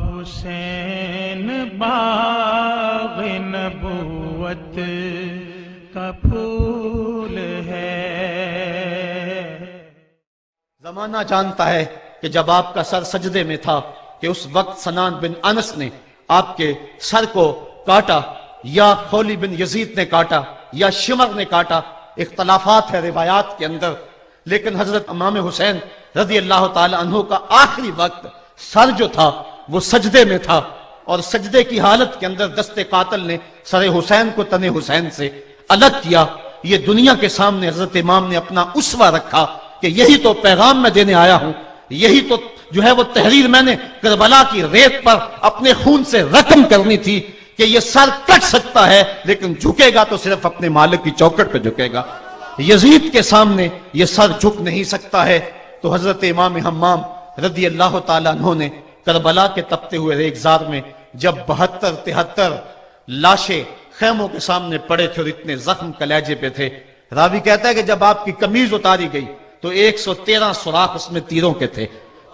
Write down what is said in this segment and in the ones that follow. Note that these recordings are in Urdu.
حسین باغ نبوت کا پھول ہے۔ زمانہ جانتا ہے کہ جب آپ کا سر سجدے میں تھا کہ اس وقت سنان بن انس نے آپ کے سر کو کاٹا، یا خولی بن یزید نے کاٹا، یا شمر نے کاٹا، اختلافات ہے روایات کے اندر، لیکن حضرت امام حسین رضی اللہ تعالی عنہ کا آخری وقت سر جو تھا وہ سجدے میں تھا، اور سجدے کی حالت کے اندر دست قاتل نے سر حسین کو تن حسین سے الگ کیا۔ یہ دنیا کے سامنے حضرت امام نے اپنا اسوہ رکھا کہ یہی تو پیغام میں دینے آیا ہوں، یہی تو جو ہے وہ تحریر میں نے کربلا کی ریت پر اپنے خون سے رقم کرنی تھی کہ یہ سر کٹ سکتا ہے لیکن جھکے گا تو صرف اپنے مالک کی چوکٹ پہ جھکے گا، یزید کے سامنے یہ سر جھک نہیں سکتا ہے۔ تو حضرت امام حمام رضی اللہ تعالیٰ عنہ نے کربلا کے تپتے ہوئے ریگزار میں جب 72-73 لاشیں خیموں کے سامنے پڑے تھے اور اتنے زخم کلیجے پہ تھے، راوی کہتا ہے کہ جب آپ کی قمیض اتاری گئی تو 113 سوراخ اس میں تیروں کے تھے،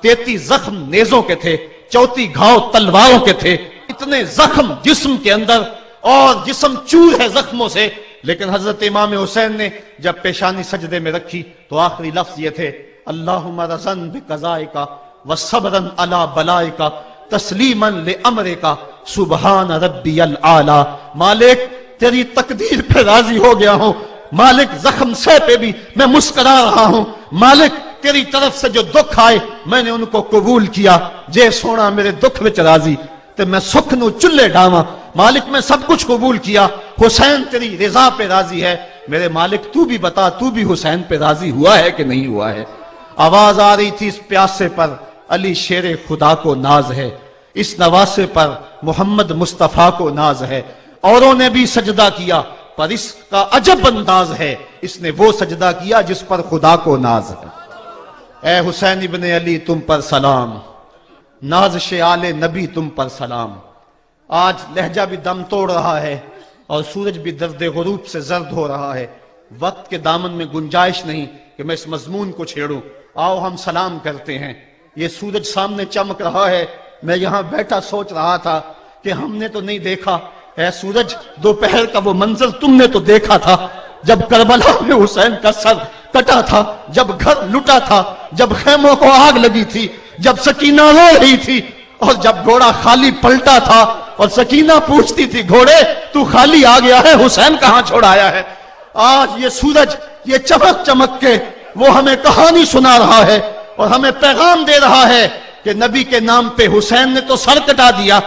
33 زخم نیزوں کے تھے، 34 گھاؤ تلواروں کے تھے، اتنے زخم جسم کے اندر، اور جسم چور ہے زخموں سے۔ لیکن حضرت امام حسین نے جب پیشانی سجدے میں رکھی تو آخری لفظ یہ تھے، اللہم رضن بقضائکا وصبرن علی بلائکا تسلیما لامرکا سبحان ربی العالی۔ مالک تیری تقدیر پہ راضی ہو گیا ہوں، مالک زخم سے پہ بھی میں مسکرا رہا ہوں، مالک تیری طرف سے جو دکھ آئے میں نے ان کو قبول کیا، جے سونا میرے دکھ وچ راضی تے میں سکھ نو چلے ڈاواں، مالک میں سب کچھ قبول کیا، حسین تیری رضا پہ راضی ہے، میرے مالک تو بھی بتا تو بھی حسین پہ راضی ہوا ہے کہ نہیں ہوا ہے۔ آواز آ رہی تھی اس پیاسے پر علی شیر خدا کو ناز ہے، اس نواسے پر محمد مصطفیٰ کو ناز ہے، اوروں نے بھی سجدہ کیا پر اس کا عجب انداز ہے، اس نے وہ سجدہ کیا جس پر خدا کو ناز ہے۔ اے حسین ابن علی تم پر سلام، نازش آل نبی تم پر سلام۔ آج لہجہ بھی دم توڑ رہا ہے اور سورج بھی درد غروب سے زرد ہو رہا ہے، وقت کے دامن میں گنجائش نہیں کہ میں اس مضمون کو چھیڑوں، آؤ ہم سلام کرتے ہیں۔ یہ سورج سامنے چمک رہا ہے، میں یہاں بیٹھا سوچ رہا تھا کہ ہم نے تو نہیں دیکھا، اے سورج دوپہر کا وہ منظر تم نے تو دیکھا تھا جب کربلا میں حسین کا سر کٹا تھا، جب گھر لٹا تھا، جب خیموں کو آگ لگی تھی، جب سکینہ رو رہی تھی، اور جب گھوڑا خالی پلٹا تھا اور سکینہ پوچھتی تھی گھوڑے تو خالی آ گیا ہے، حسین کہاں چھوڑ آیا ہے۔ آج یہ سورج یہ چمک چمک کے وہ ہمیں کہانی سنا رہا ہے اور ہمیں پیغام دے رہا ہے کہ نبی کے نام پہ حسین نے تو سر کٹا دیا۔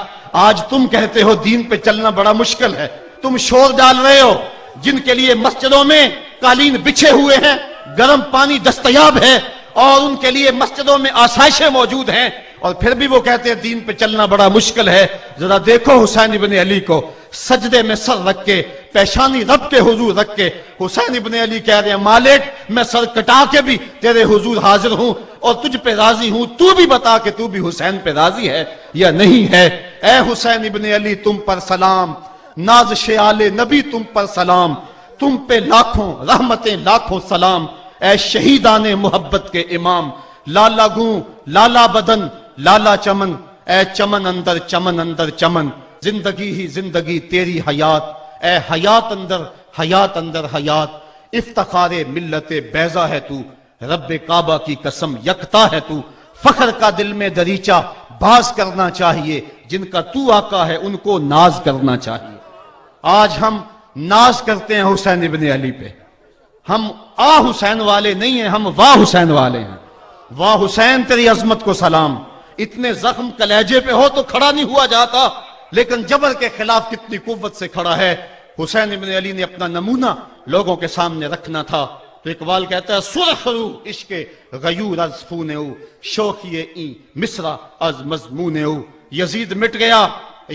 آج تم کہتے ہو دین پہ چلنا بڑا مشکل ہے، تم شور ڈال رہے ہو، جن کے لیے مسجدوں میں قالین بچھے ہوئے ہیں، گرم پانی دستیاب ہے، اور ان کے لیے مسجدوں میں آسائشیں موجود ہیں، اور پھر بھی وہ کہتے ہیں دین پہ چلنا بڑا مشکل ہے۔ ذرا دیکھو حسین ابن علی کو سجدے میں سر رکھ کے، پیشانی رب کے حضور رکھ کے، حسین ابن علی کہہ رہے ہیں مالک میں سر کٹا کے بھی تیرے حضور حاضر ہوں اور تجھ پہ راضی ہوں، تو بھی بتا کہ تو بھی حسین پہ راضی ہے یا نہیں ہے۔ اے حسین ابن علی تم پر سلام، نازش آل نبی تم پر سلام، تم پہ لاکھوں رحمتیں لاکھوں سلام۔ اے شہیدان محبت کے امام، لالا گوں لالا بدن لالا چمن، اے چمن اندر چمن اندر چمن، زندگی ہی زندگی تیری حیات، اے حیات اندر حیات اندر حیات، افتخار ملت بیضا ہے تو، رب کعبہ کی قسم یکتا ہے تو، فخر کا دل میں دریچہ باز کرنا چاہیے، جن کا تو آقا ہے ان کو ناز کرنا چاہیے۔ آج ہم ناز کرتے ہیں حسین ابن علی پہ، ہم آ حسین والے نہیں ہیں، ہم واہ حسین والے ہیں۔ واہ حسین تیری عظمت کو سلام، اتنے زخم کلیجے پہ ہو تو کھڑا نہیں ہوا جاتا، لیکن جبر کے خلاف کتنی قوت سے کھڑا ہے۔ حسین ابن علی نے اپنا نمونہ لوگوں کے سامنے رکھنا تھا، تو اقبال کہتا ہے سرخ رو عشق غیور از خون او، شوخی این مصرع از مضمون او۔ یزید مٹ گیا،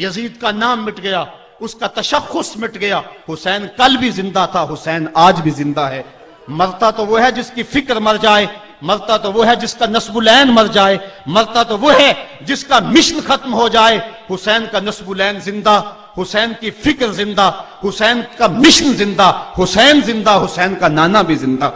یزید کا نام مٹ گیا، اس کا تشخص مٹ گیا، حسین کل بھی زندہ تھا، حسین آج بھی زندہ ہے۔ مرتا تو وہ ہے جس کی فکر مر جائے، مرتا تو وہ ہے جس کا نسب العین مر جائے، مرتا تو وہ ہے جس کا مشن ختم ہو جائے۔ حسین کا نسب العین زندہ، حسین کی فکر زندہ، حسین کا مشن زندہ، حسین زندہ، حسین کا نانا بھی زندہ۔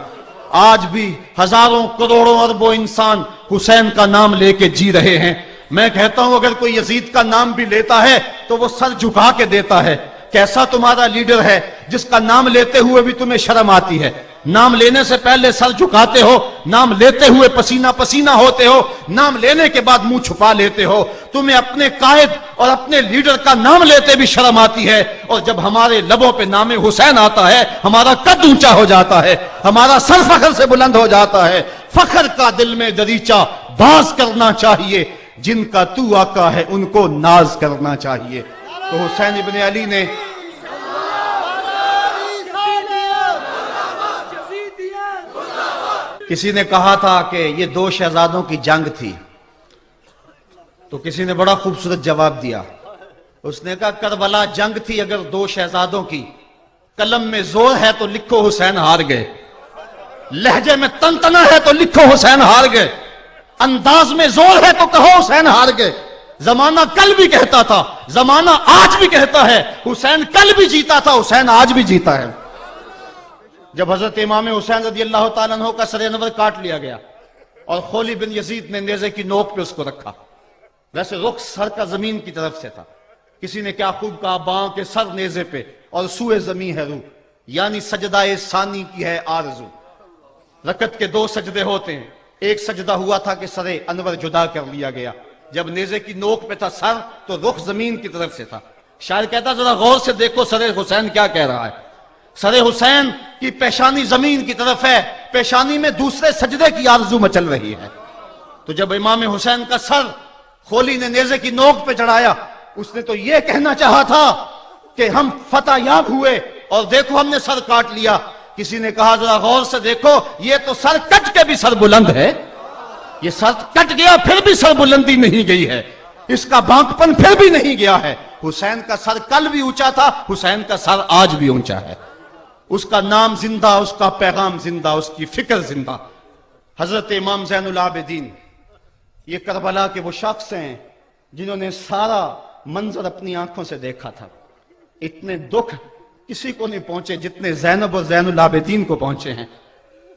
آج بھی ہزاروں کروڑوں اربوں انسان حسین کا نام لے کے جی رہے ہیں۔ میں کہتا ہوں اگر کوئی یزید کا نام بھی لیتا ہے تو وہ سر جھکا کے دیتا ہے۔ کیسا تمہارا لیڈر ہے جس کا نام لیتے ہوئے بھی تمہیں شرم آتی ہے؟ نام لینے سے پہلے سر جھکاتے ہو، نام لیتے ہوئے پسینہ پسینہ ہوتے ہو، نام لینے کے بعد منہ چھپا لیتے ہو۔ تمہیں اپنے قائد اور اپنے لیڈر کا نام لیتے بھی شرم آتی ہے، اور جب ہمارے لبوں پہ نام حسین آتا ہے ہمارا قد اونچا ہو جاتا ہے، ہمارا سر فخر سے بلند ہو جاتا ہے۔ فخر کا دل میں دریچہ باز کرنا چاہیے، جن کا تو آقا ہے ان کو ناز کرنا چاہیے۔ تو حسین ابن علی نے کسی نے کہا تھا کہ یہ دو شہزادوں کی جنگ تھی، تو کسی نے بڑا خوبصورت جواب دیا۔ اس نے کہا کربلا جنگ تھی اگر دو شہزادوں کی، قلم میں زور ہے تو لکھو حسین ہار گئے، لہجے میں تنتنا ہے تو لکھو حسین ہار گئے، انداز میں زور ہے تو کہو حسین ہار گئے۔ زمانہ کل بھی کہتا تھا، زمانہ آج بھی کہتا ہے، حسین کل بھی جیتا تھا، حسین آج بھی جیتا ہے۔ جب حضرت امام حسین رضی اللہ تعالیٰ عنہ کا سر انور کاٹ لیا گیا اور خولی بن یزید نے نیزے کی نوک پہ اس کو رکھا، ویسے رخ سر کا زمین کی طرف سے تھا، کسی نے کیا خوب کہا، باں کے سر نیزے پہ اور سوئے زمین ہے روح، یعنی سجدہ ثانی کی ہے آرزو۔ رکعت کے دو سجدے ہوتے ہیں، ایک سجدہ ہوا تھا کہ سر انور جدا کر لیا گیا، جب نیزے کی نوک پہ تھا سر تو رخ زمین کی طرف سے تھا۔ شاعر کہتا ذرا غور سے دیکھو سر حسین کیا کہہ رہا ہے، سر حسین کی پیشانی زمین کی طرف ہے، پیشانی میں دوسرے سجدے کی آرزو مچل رہی ہے۔ تو جب امام حسین کا سر خولی نے نیزے کی نوک پہ چڑھایا، اس نے تو یہ کہنا چاہا تھا کہ ہم فتح یاب ہوئے اور دیکھو ہم نے سر کاٹ لیا۔ کسی نے کہا ذرا غور سے دیکھو یہ تو سر کٹ کے بھی سر بلند ہے، یہ سر کٹ گیا پھر بھی سر بلندی نہیں گئی ہے، اس کا بانکپن پھر بھی نہیں گیا ہے۔ حسین کا سر کل بھی اونچا تھا، حسین کا سر آج بھی اونچا ہے، اس کا نام زندہ، اس کا پیغام زندہ، اس کی فکر زندہ۔ حضرت امام زین العابدین یہ کربلا کے وہ شخص ہیں جنہوں نے سارا منظر اپنی آنکھوں سے دیکھا تھا۔ اتنے دکھ کسی کو نہیں پہنچے جتنے زینب اور زین العابدین کو پہنچے ہیں۔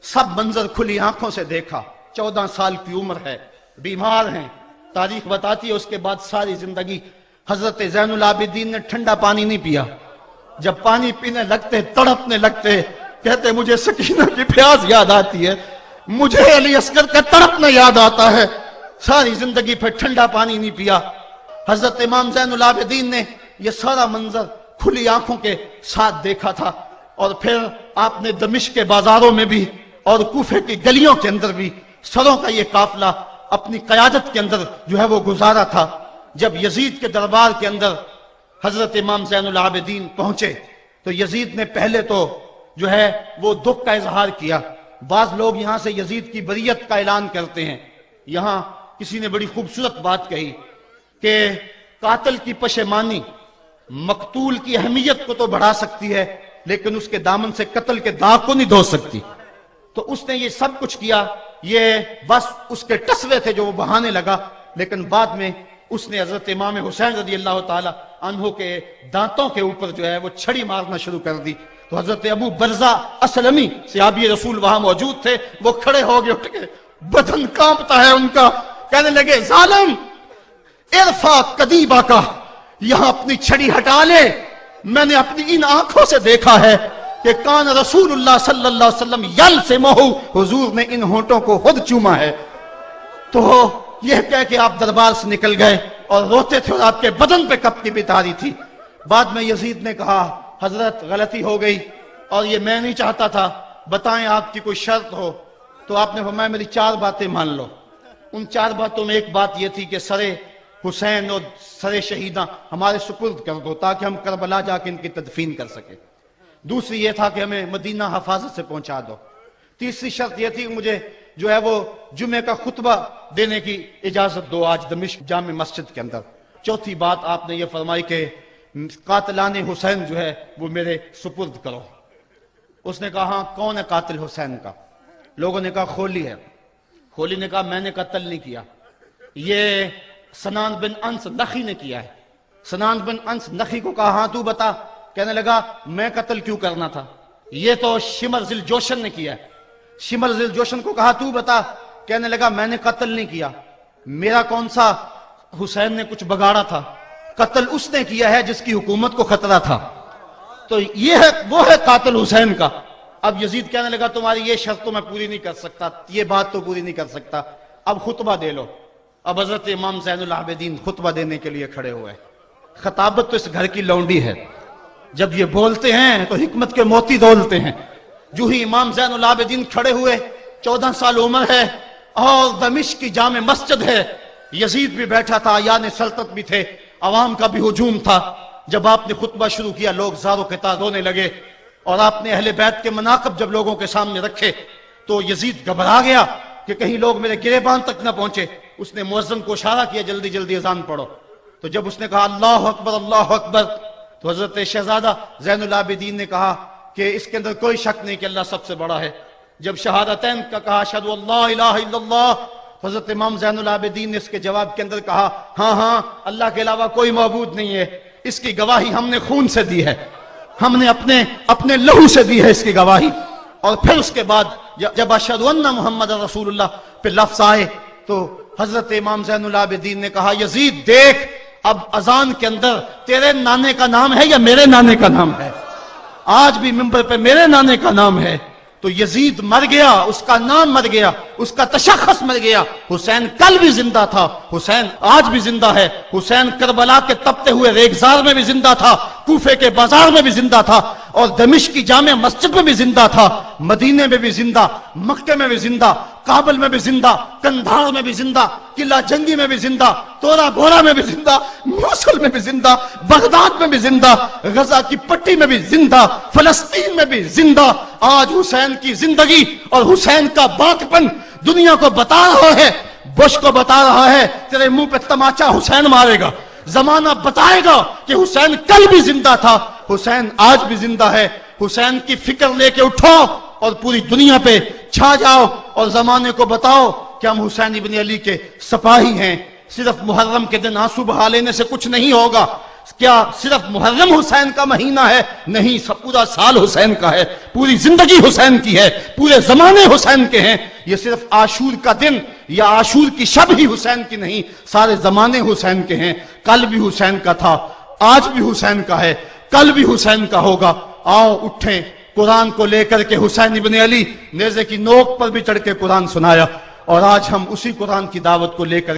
سب منظر کھلی آنکھوں سے دیکھا، 14 سال کی عمر ہے، بیمار ہیں، تاریخ بتاتی ہے اس کے بعد ساری زندگی حضرت زین العابدین نے ٹھنڈا پانی نہیں پیا، جب پانی پینے لگتے تڑپنے لگتے، کہتے مجھے سکینہ کی پیاس یاد آتی ہے، مجھے علی اصغر کا تڑپنا یاد آتا ہے، ساری زندگی پھر ٹھنڈا پانی نہیں پیا۔ حضرت امام زین العابدین نے یہ سارا منظر کھلی آنکھوں کے ساتھ دیکھا تھا، اور پھر آپ نے دمشق کے بازاروں میں بھی اور کوفے کی گلیوں کے اندر بھی سروں کا یہ قافلہ اپنی قیادت کے اندر جو ہے وہ گزارا تھا۔ جب یزید کے دربار کے اندر حضرت امام زین العابدین پہنچے تو یزید نے پہلے تو جو ہے وہ دکھ کا اظہار کیا۔ بعض لوگ یہاں سے یزید کی بریت کا اعلان کرتے ہیں۔ یہاں کسی نے بڑی خوبصورت بات کہی کہ قاتل کی پشیمانی مقتول کی اہمیت کو تو بڑھا سکتی ہے لیکن اس کے دامن سے قتل کے داغ کو نہیں دھو سکتی۔ تو اس نے یہ سب کچھ کیا، یہ بس اس کے ٹسوے تھے جو وہ بہانے لگا، لیکن بعد میں اس نے حضرت امام حسین رضی اللہ تعالی عنہ کے دانتوں کے اوپر جو ہے وہ چھڑی مارنا شروع کر دی۔ تو حضرت ابو برزہ اسلمی صحابی رسول وہاں موجود تھے، وہ کھڑے ہو گئے، اٹھ کے بدن کانپتا ہے ان کا، کہنے لگے ظالم ارفع قدیبہ کا، یہاں اپنی چھڑی ہٹا لے، میں نے اپنی ان آنکھوں سے دیکھا ہے کہ کان رسول اللہ صلی اللہ علیہ وسلم یل سے مہو، حضور نے ان ہونٹوں کو خود چوما ہے۔ تو یہ کہہ کہ آپ دربار سے نکل گئے اور روتے تھے اور آپ کے بدن پہ کپکی بھی تاری تھی۔ بعد میں یزید نے کہا حضرت غلطی ہو گئی اور یہ میں نہیں چاہتا تھا، بتائیں آپ کی کوئی شرط ہو۔ تو آپ نے فرمایا میری 4 باتیں مان لو۔ ان 4 باتوں میں ایک بات یہ تھی کہ سر حسین اور سر شہیداں ہمارے سپرد کر دو تاکہ ہم کربلا جا کے ان کی تدفین کر سکیں۔ دوسری یہ تھا کہ ہمیں مدینہ حفاظت سے پہنچا دو۔ تیسری شرط یہ تھی کہ مجھے جو ہے وہ جمعے کا خطبہ دینے کی اجازت دو آج دمشق جامع مسجد کے اندر۔ چوتھی بات آپ نے یہ فرمائی کہ قاتلان حسین جو ہے وہ میرے سپرد کرو۔ اس نے کہا ہاں کون ہے قاتل حسین کا؟ لوگوں نے کہا خولی ہے۔ خولی نے کہا میں نے قتل نہیں کیا، یہ سنان بن انس نخی نے کیا ہے۔ سنان بن انس نخی کو کہا ہاں تو بتا، کہنے لگا میں قتل کیوں کرنا تھا، یہ تو شمر ذی الجوشن نے کیا ہے۔ شمر ذی الجوشن کو کہا تو بتا، کہنے لگا میں نے قتل نہیں کیا، میرا کون سا حسین نے کچھ بگاڑا تھا، قتل اس نے کیا ہے جس کی حکومت کو خطرہ تھا۔ تو یہ ہے وہ ہے قاتل حسین کا۔ اب یزید کہنے لگا تمہاری یہ شرط تو میں پوری نہیں کر سکتا، یہ بات تو پوری نہیں کر سکتا، اب خطبہ دے لو۔ اب حضرت امام زین العابدین خطبہ دینے کے لیے کھڑے ہوئے۔ خطابت تو اس گھر کی لونڈی ہے، جب یہ بولتے ہیں تو حکمت کے موتی دولتے ہیں۔ جو ہی امام زین العابدین کھڑے ہوئے، 14 سال عمر ہے اور دمشق کی جامع مسجد ہے، یزید بھی بیٹھا تھا، یعنی سلطنت بھی تھے، عوام کا بھی ہجوم تھا۔ جب آپ نے خطبہ شروع کیا لوگ زار و قطار رونے لگے، اور آپ نے اہل بیت کے مناقب جب لوگوں کے سامنے رکھے تو یزید گھبرا گیا کہ کہیں لوگ میرے گریبان تک نہ پہنچے۔ اس نے مؤذن کو اشارہ کیا جلدی جلدی اذان پڑھو۔ تو جب اس نے کہا اللہ اکبر اللہ اکبر، تو حضرت شہزادہ زین العابدین نے کہا کہ اس کے اندر کوئی شک نہیں کہ اللہ سب سے بڑا ہے۔ جب شہادتین کا کہا اشہد ان لا الہ الا اللہ، حضرت امام زین العابدین نے اس کے جواب کے اندر کہا ہاں ہاں اللہ کے علاوہ کوئی معبود نہیں ہے، اس کی گواہی ہم نے خون سے دی ہے، ہم نے اپنے لہو سے دی ہے اس کی گواہی۔ اور پھر اس کے بعد جب اشہد ان محمد رسول اللہ پہ لفظ آئے تو حضرت امام زین العابدین نے کہا یزید دیکھ، اب اذان کے اندر تیرے نانے کا نام ہے یا میرے نانے کا نام ہے؟ آج بھی منبر پہ میرے نانے کا نام ہے۔ تو یزید مر گیا، اس کا نام مر گیا، اس کا تشخص مر گیا۔ حسین کل بھی زندہ تھا، حسین آج بھی زندہ ہے، حسین کربلا کے تپتے ہوئے ریگزار میں بھی زندہ تھا، کوفے کے بازار میں بھی زندہ تھا، اور دمشق کی جامع مسجد میں بھی زندہ تھا، مدینے میں بھی زندہ، مکہ میں بھی زندہ، کابل میں بھی زندہ، کندھار میں بھی زندہ، قلعہ جنگی میں بھی زندہ، تورا بورا میں بھی زندہ، موصل میں بھی زندہ، بغداد میں بھی زندہ، غزہ کی پٹی میں بھی زندہ، فلسطین میں بھی زندہ۔ آج حسین کی زندگی اور حسین کا باقپن دنیا کو بتا رہا ہے، بش کو بتا رہا ہے تیرے منہ پہ تماچا حسین مارے گا۔ زمانہ بتائے گا کہ حسین کل بھی زندہ تھا، حسین آج بھی زندہ ہے۔ حسین کی فکر لے کے اٹھو اور پوری دنیا پہ چھا جاؤ اور زمانے کو بتاؤ کہ ہم حسین ابن علی کے سپاہی ہیں۔ صرف محرم کے دن آنسو بہا لینے سے کچھ نہیں ہوگا۔ کیا صرف محرم حسین کا مہینہ ہے؟ نہیں، پورا سال حسین کا ہے، پوری زندگی حسین کی ہے، پورے زمانے حسین کے ہیں۔ یہ صرف عاشور کا دن یا عاشور کی شب ہی حسین کی نہیں، سارے زمانے حسین کے ہیں۔ کل بھی حسین کا تھا، آج بھی حسین کا ہے، کل بھی حسین کا ہوگا۔ آؤ اٹھیں، قرآن کو لے کر کے حسین ابن علی نیزے کی نوک پر بھی چڑھ کے قرآن سنایا، اور آج ہم اسی قرآن کی دعوت کو لے کر